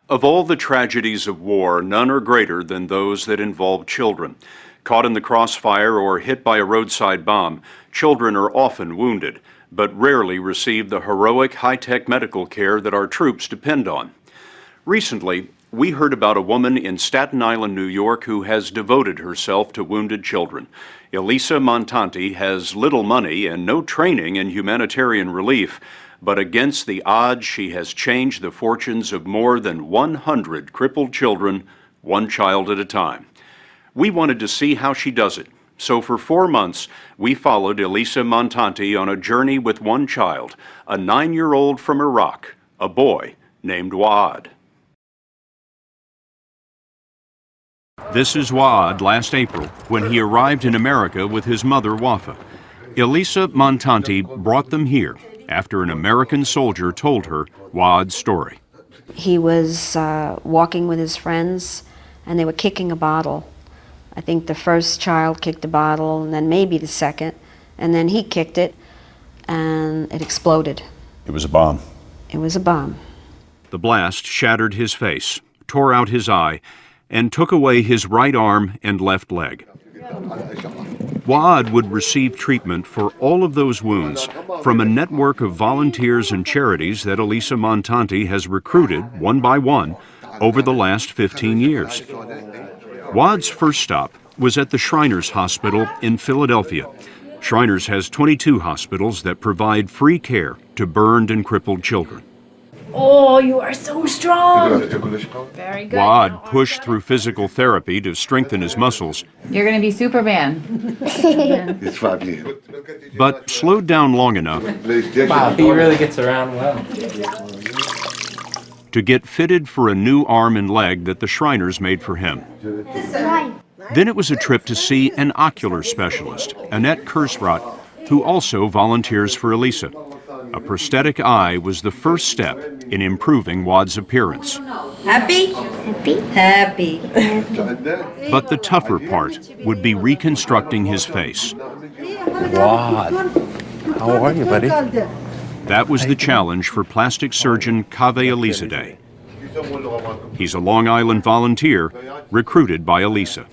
Of all the tragedies of war, none are greater than those that involve children. Caught in the crossfire or hit by a roadside bomb, children are often wounded, but rarely receive the heroic high-tech medical care that our troops depend on. Recently, we heard about a woman in Staten Island, New York, who has devoted herself to wounded children. Elissa Montanti has little money and no training in humanitarian relief, but against the odds, she has changed the fortunes of more than 100 crippled children, one child at a time. We wanted to see how she does it. So for 4 months, we followed Elissa Montanti on a journey with one child, a 9-year-old from Iraq, a boy named Waffa. This is Waffa last April, when he arrived in America with his mother, Waffa. Elissa Montanti brought them here after an American soldier told her Waffa's story. He was walking with his friends, and they were kicking a bottle. I think the first child kicked the bottle, and then maybe the second, and then he kicked it, and it exploded. It was a bomb. It was a bomb. The blast shattered his face, tore out his eye, and took away his right arm and left leg. Waffa would receive treatment for all of those wounds from a network of volunteers and charities that Elissa Montanti has recruited one by one over the last 15 years. Waffa's first stop was at the Shriners Hospital in Philadelphia. Shriners has 22 hospitals that provide free care to burned and crippled children. Oh, you are so strong. Very good. Waffa pushed through physical therapy to strengthen his muscles. You're going to be Superman. But slowed down long enough Wow, he really gets around well. to get fitted for a new arm and leg that the Shriners made for him. Then it was a trip to see an ocular specialist, Annette Kersrott, who also volunteers for Alisa. A prosthetic eye was the first step in improving Waffa's appearance. Happy? Happy? Happy. But the tougher part would be reconstructing his face. Wad, how are you, buddy? That was the challenge for plastic surgeon Kaveh Alizadeh. He's a Long Island volunteer recruited by Alisa.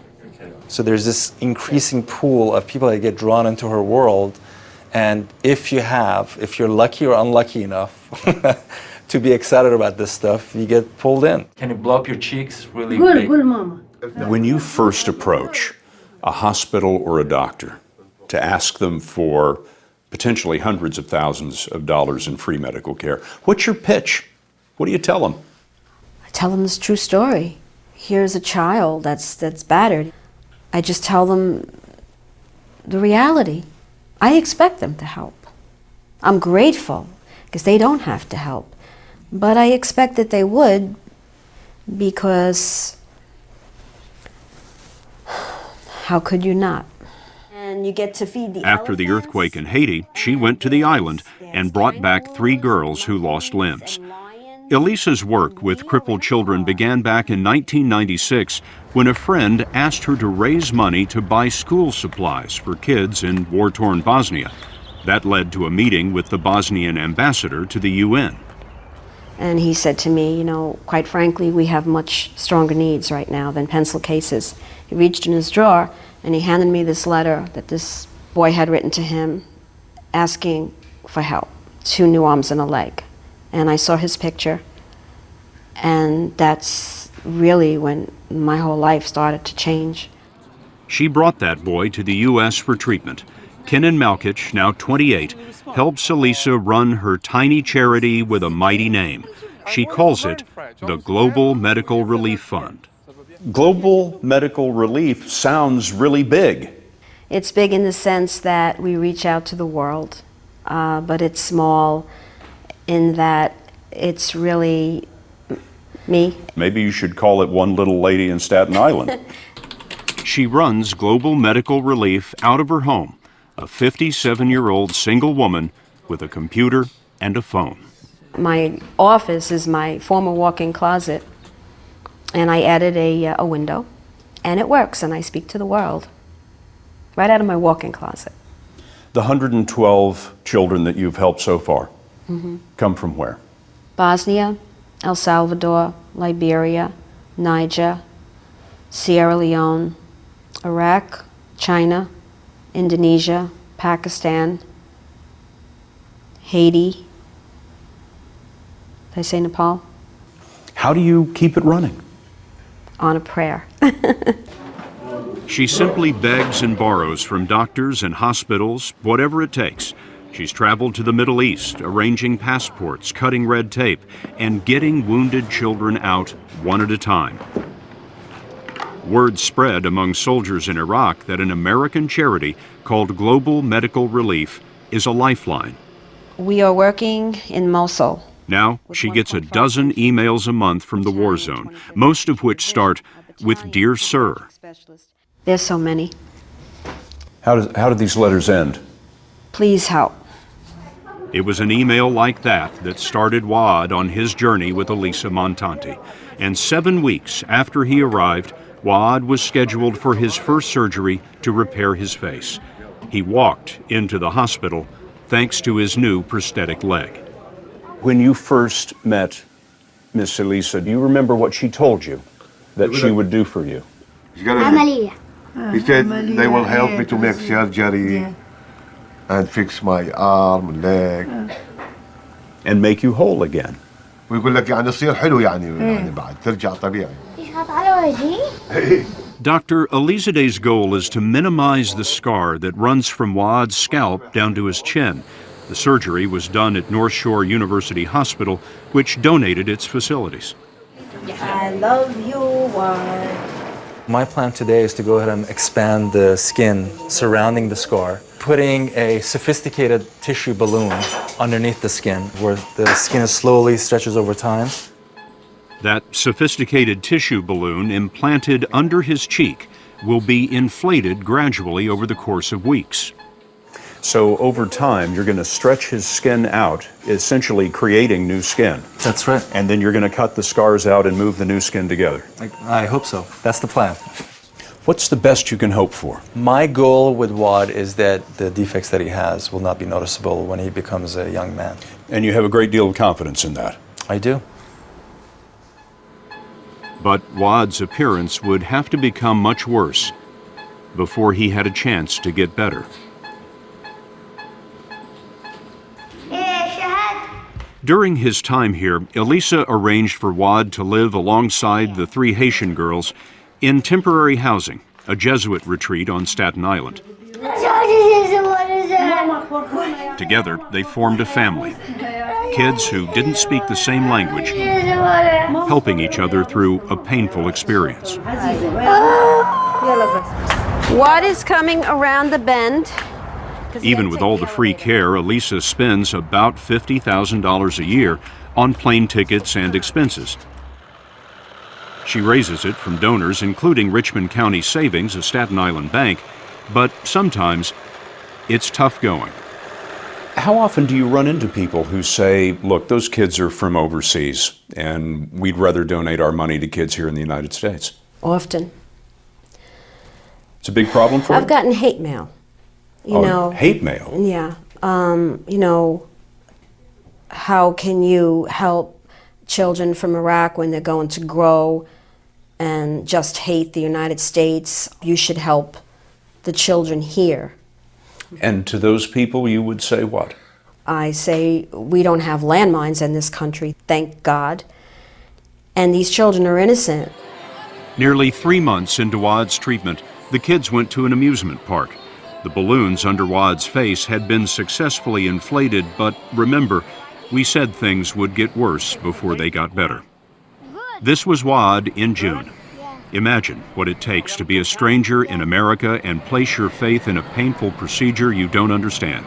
So there's this increasing pool of people that get drawn into her world, and if you're lucky or unlucky enough to be excited about this stuff, you get pulled in. Can you blow up your cheeks really big? Good, mama. When you first approach a hospital or a doctor to ask them for potentially hundreds of thousands of dollars in free medical care, what's your pitch? What do you tell them? I tell them this true story. Here's a child that's battered. I just tell them the reality. I expect them to help. I'm grateful because they don't have to help. But I expect that they would, because how could you not? And you get to feed the After the elephants. earthquake in Haiti, she went to the island and brought back 3 girls who lost limbs. Elisa's work with crippled children began back in 1996 when a friend asked her to raise money to buy school supplies for kids in war-torn Bosnia. That led to a meeting with the Bosnian ambassador to the UN. And he said to me, you know, quite frankly, we have much stronger needs right now than pencil cases. He reached in his drawer and he handed me this letter that this boy had written to him asking for help, 2 new arms and a leg. And I saw his picture, and that's really when my whole life started to change. She brought that boy to the U.S. for treatment. Kenan Malkic, now 28, helps Alisa run her tiny charity with a mighty name. She calls it the Global Medical Relief Fund. Global Medical Relief sounds really big. It's big in the sense that we reach out to the world, but it's small in that it's really me. Maybe you should call it One Little Lady in Staten Island. She runs Global Medical Relief out of her home, a 57-year-old single woman with a computer and a phone. My office is my former walk-in closet, and I added a window, and it works, and I speak to the world right out of my walk-in closet. The 112 children that you've helped so far come from where? Bosnia, El Salvador, Liberia, Niger, Sierra Leone, Iraq, China, Indonesia, Pakistan, Haiti. Did I say Nepal? How do you keep it running? On a prayer. She simply begs and borrows from doctors and hospitals, whatever it takes. She's traveled to the Middle East, arranging passports, cutting red tape, and getting wounded children out one at a time. Word spread among soldiers in Iraq that an American charity called Global Medical Relief is a lifeline. We are working in Mosul. Now, she gets a dozen emails a month from the war zone, most of which start with "Dear Sir." There's so many. How did these letters end? Please help. It was an email like that started Wad on his journey with Elissa Montanti. And 7 weeks after he arrived, Wad was scheduled for his first surgery to repair his face. He walked into the hospital thanks to his new prosthetic leg. When you first met Miss Elissa, do you remember what she told you that she would do for you? He said they will help me to make surgery and fix my arm, leg. And make you whole again. ويقول لك يعني تصير حلو يعني بعد ترجع طبيعي. Dr. Elisadeh's goal is to minimize the scar that runs from Wad's scalp down to his chin. The surgery was done at North Shore University Hospital, which donated its facilities. I love you, Wad. My plan today is to go ahead and expand the skin surrounding the scar, putting a sophisticated tissue balloon underneath the skin where the skin slowly stretches over time. That sophisticated tissue balloon implanted under his cheek will be inflated gradually over the course of weeks. So over time, you're going to stretch his skin out, essentially creating new skin. That's right. And then you're going to cut the scars out and move the new skin together. I hope so. That's the plan. What's the best you can hope for? My goal with Wad is that the defects that he has will not be noticeable when he becomes a young man. And you have a great deal of confidence in that. I do. But Wad's appearance would have to become much worse before he had a chance to get better. During his time here, Elisa arranged for Wad to live alongside the 3 Haitian girls in temporary housing, a Jesuit retreat on Staten Island. Together, they formed a family. Kids who didn't speak the same language, helping each other through a painful experience. What is coming around the bend? Even with all the free care, Elisa spends about $50,000 a year on plane tickets and expenses. She raises it from donors, including Richmond County Savings, a Staten Island bank, but sometimes it's tough going. How often do you run into people who say, look, those kids are from overseas, and we'd rather donate our money to kids here in the United States? Often. It's a big problem for you? I've gotten hate mail. You know, hate mail? Yeah. You know, how can you help children from Iraq when they're going to grow and just hate the United States? You should help the children here. And to those people, you would say what? I say, we don't have landmines in this country, thank God. And these children are innocent. Nearly 3 months into Wad's treatment, the kids went to an amusement park. The balloons under Wad's face had been successfully inflated, but remember, we said things would get worse before they got better. This was Wad in June. Imagine what it takes to be a stranger in America and place your faith in a painful procedure you don't understand.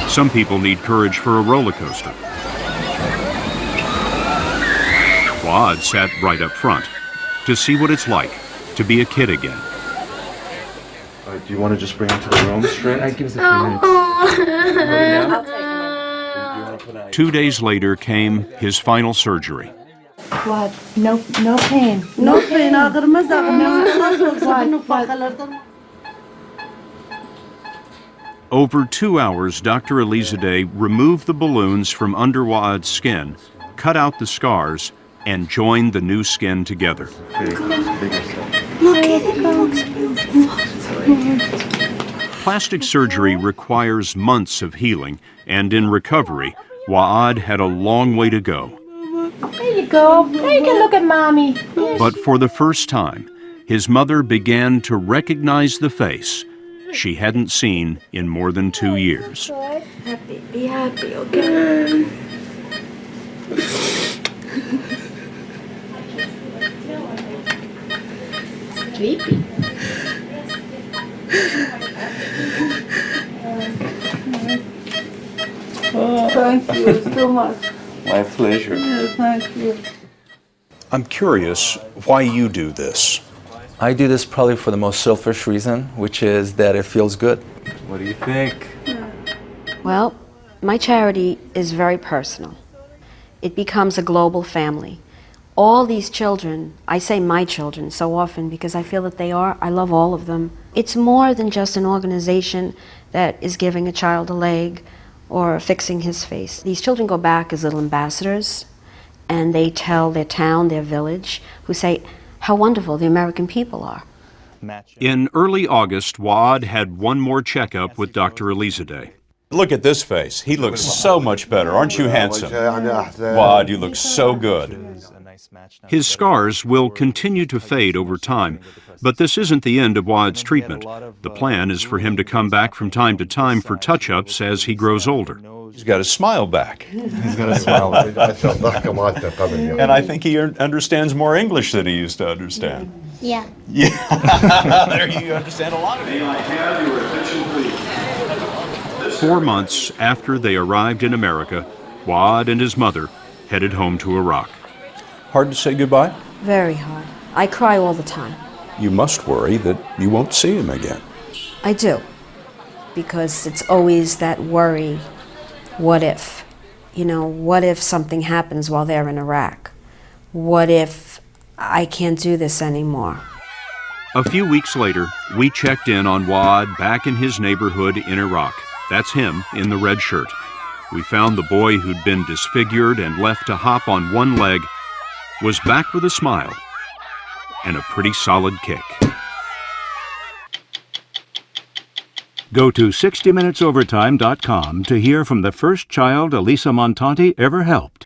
Some people need courage for a roller coaster. Wad sat right up front to see what it's like to be a kid again. Do you want to just bring him to the room straight? Give us a few minutes. 2 days later came his final surgery. What? No pain. No pain. Over 2 hours, Dr. Elisadeh removed the balloons from under Wad's skin, cut out the scars, and joined the new skin together. Plastic surgery requires months of healing, and in recovery, Waad had a long way to go. There you go. Now you can look at Mommy. But for the first time, his mother began to recognize the face she hadn't seen in more than 2 years. Happy, be happy, okay? Sleepy. Thank you so much. My pleasure. Thank you. I'm curious why you do this. I do this probably for the most selfish reason, which is that it feels good. What do you think? Well, my charity is very personal. It becomes a global family. All these children, I say my children so often because I feel that they are. I love all of them. It's more than just an organization that is giving a child a leg or fixing his face. These children go back as little ambassadors, and they tell their town, their village, who say how wonderful the American people are. In early August, Waad had one more checkup with Dr. Elisa Day. Look at this face. He looks so much better. Aren't you handsome? Waad, you look so good. His scars will continue to fade over time, but this isn't the end of Waad's treatment. The plan is for him to come back from time to time for touch-ups as he grows older. He's got a smile back. He's got a smile. And I think he understands more English than he used to understand. Yeah. Yeah. There you understand a lot of it. 4 months after they arrived in America, Waad and his mother headed home to Iraq. Hard to say goodbye? Very hard. I cry all the time. You must worry that you won't see him again. I do, because it's always that worry, what if? You know, what if something happens while they're in Iraq? What if I can't do this anymore? A few weeks later, we checked in on Waad back in his neighborhood in Iraq. That's him in the red shirt. We found the boy who'd been disfigured and left to hop on one leg was back with a smile and a pretty solid kick. Go to 60minutesovertime.com to hear from the first child Elissa Montanti ever helped.